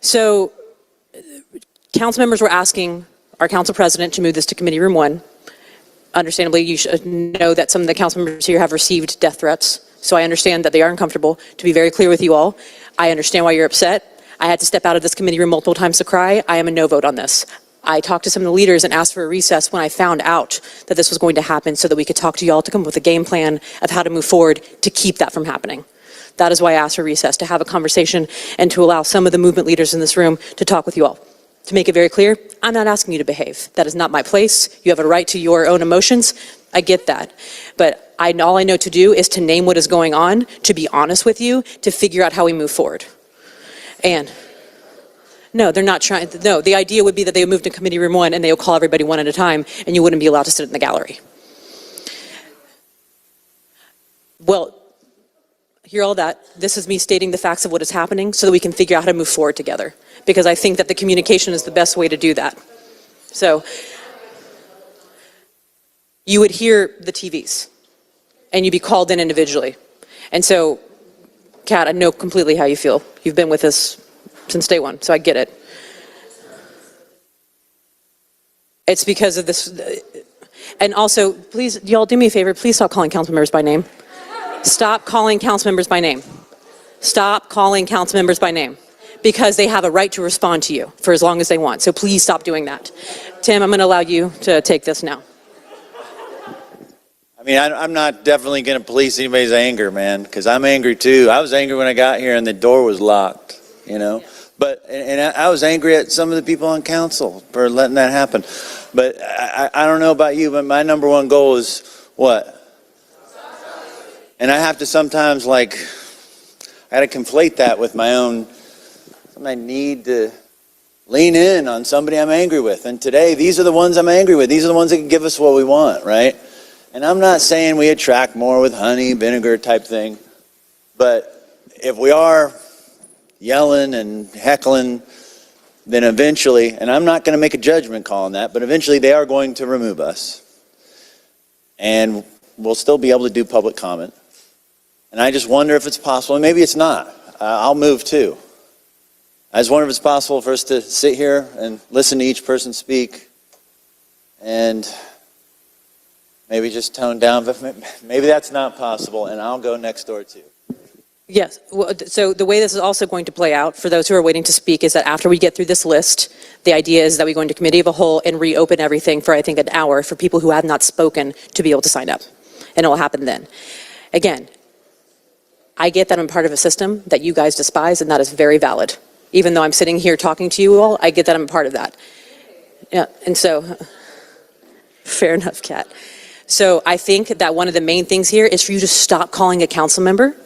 So council members were asking our council president to move this to committee room 1. Understandably, you should know that some of the council members here have received death threats. So I understand that they are uncomfortable. To be very clear with you all, I understand why you're upset. I had to step out of this committee room multiple times to cry. I am a no vote on this. I talked to some of the leaders and asked for a recess when I found out that this was going to happen so that we could talk to y'all to come up with a game plan of how to move forward to keep that from happening. That is why I asked for recess, to have a conversation and to allow some of the movement leaders in this room to talk with you all. To make it very clear, I'm not asking you to behave. That is not my place. You have a right to your own emotions. I get that. But all I know to do is to name what is going on, to be honest with you, to figure out how we move forward. And no, they're not trying. No, the idea would be that they would move to committee room 1 and they would call everybody one at a time and you wouldn't be allowed to sit in the gallery. Well, hear all that. This is me stating the facts of what is happening so that we can figure out how to move forward together. Because I think that the communication is the best way to do that. So you would hear the TVs and you'd be called in individually. And so, Kat, I know completely how you feel. You've been with us since day 1, so I get it. It's because of this. And also, please, y'all do me a favor, please stop calling council members by name. Stop calling council members by name. Stop calling council members by name. Because they have a right to respond to you for as long as they want. So please stop doing that. Tim, I'm going to allow you to take this now. I mean, I'm not definitely going to police anybody's anger, man, because I'm angry too. I was angry when I got here and the door was locked, you know. But and I was angry at some of the people on council for letting that happen. But I don't know about you, but my number one goal is what? And I have to sometimes, like, I got to conflate that with my own. I need to lean in on somebody I'm angry with. And today, these are the ones I'm angry with. These are the ones that can give us what we want, right? And I'm not saying we attract more with honey, vinegar type thing. But if we are yelling and heckling, then eventually, and I'm not going to make a judgment call on that, but eventually they are going to remove us. And we'll still be able to do public comment. And I just wonder if it's possible, and maybe it's not. I'll move too. I just wonder if it's possible for us to sit here and listen to each person speak and maybe just tone down, but maybe that's not possible, and I'll go next door too. Yes, well, so the way this is also going to play out for those who are waiting to speak is that after we get through this list, the idea is that we go into committee of a whole and reopen everything for, I think, an hour for people who have not spoken to be able to sign up, and it will happen then. Again, I get that I'm part of a system that you guys despise, and that is very valid. Even though I'm sitting here talking to you all, I get that I'm a part of that. Yeah, and so, fair enough, Kat. So I think that one of the main things here is for you to stop calling a council member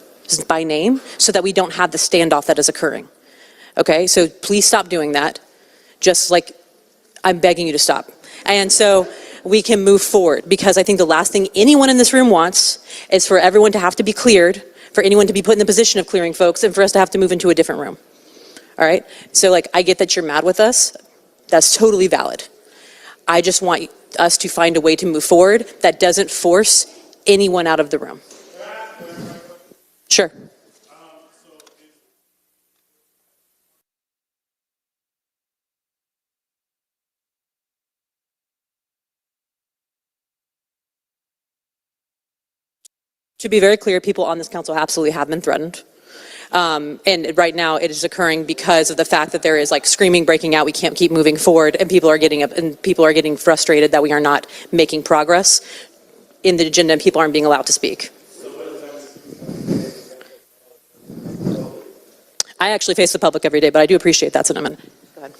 by name so that we don't have the standoff that is occurring. Okay, so please stop doing that. Just like I'm begging you to stop. And so we can move forward, because I think the last thing anyone in this room wants is for everyone to have to be cleared, for anyone to be put in the position of clearing folks, and for us to have to move into a different room. All right, so like, I get that you're mad with us. That's totally valid. I just want us to find a way to move forward that doesn't force anyone out of the room. Sure. To be very clear, people on this council absolutely have been threatened. And right now it is occurring because of the fact that there is like screaming breaking out. We can't keep moving forward, and people are getting frustrated that we are not making progress in the agenda and people aren't being allowed to speak. I actually face the public every day, but I do appreciate that sentiment. Go ahead.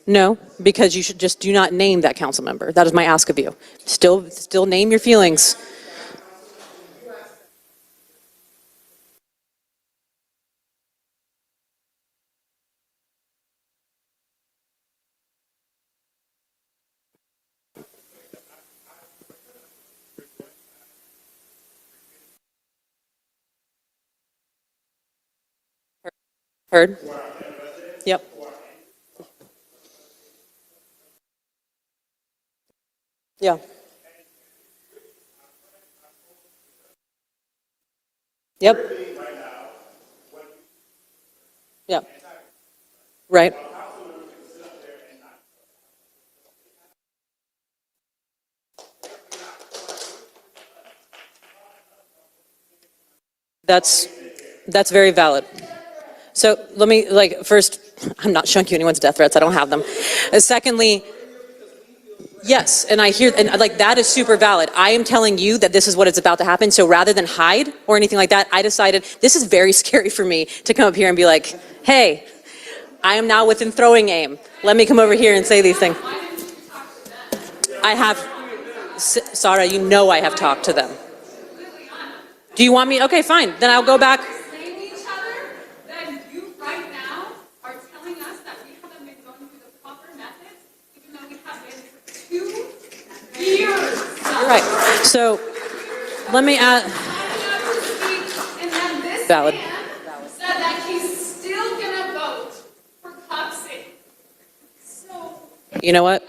No, because you should just do not name that council member. That is my ask of you. Still name your feelings. Heard? Yep. Yeah. Yep. Yep. Right. That's very valid. So let me, first, I'm not showing you anyone's death threats. I don't have them. Secondly, yes, and I hear, and that is super valid. I am telling you that this is what is about to happen. So rather than hide or anything like that, I decided this is very scary for me to come up here and be like, hey, I am now within throwing aim. Let me come over here and say these things. I have, Sarah, you know I have talked to them. Do you want me? Okay, fine. Then I'll go back. You're right. So let me add. Valid. Said that he's still gonna vote for Cupsy. So You know what?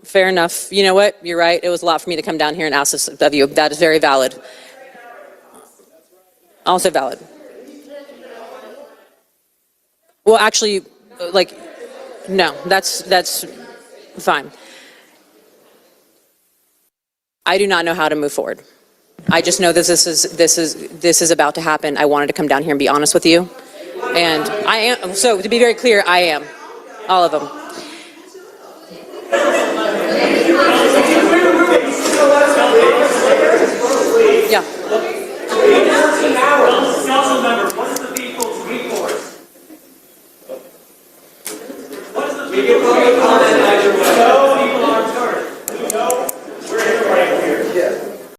Fair enough. You know what? You're right. It was a lot for me to come down here and ask this of you. That is very valid. Also valid. Well, actually, no, that's fine. I do not know how to move forward. I just know this is about to happen. I wanted to come down here and be honest with you. And I am, so to be very clear, I am. All of them. Yeah. Councilmember, what is the people's recourse? What is the people's recourse?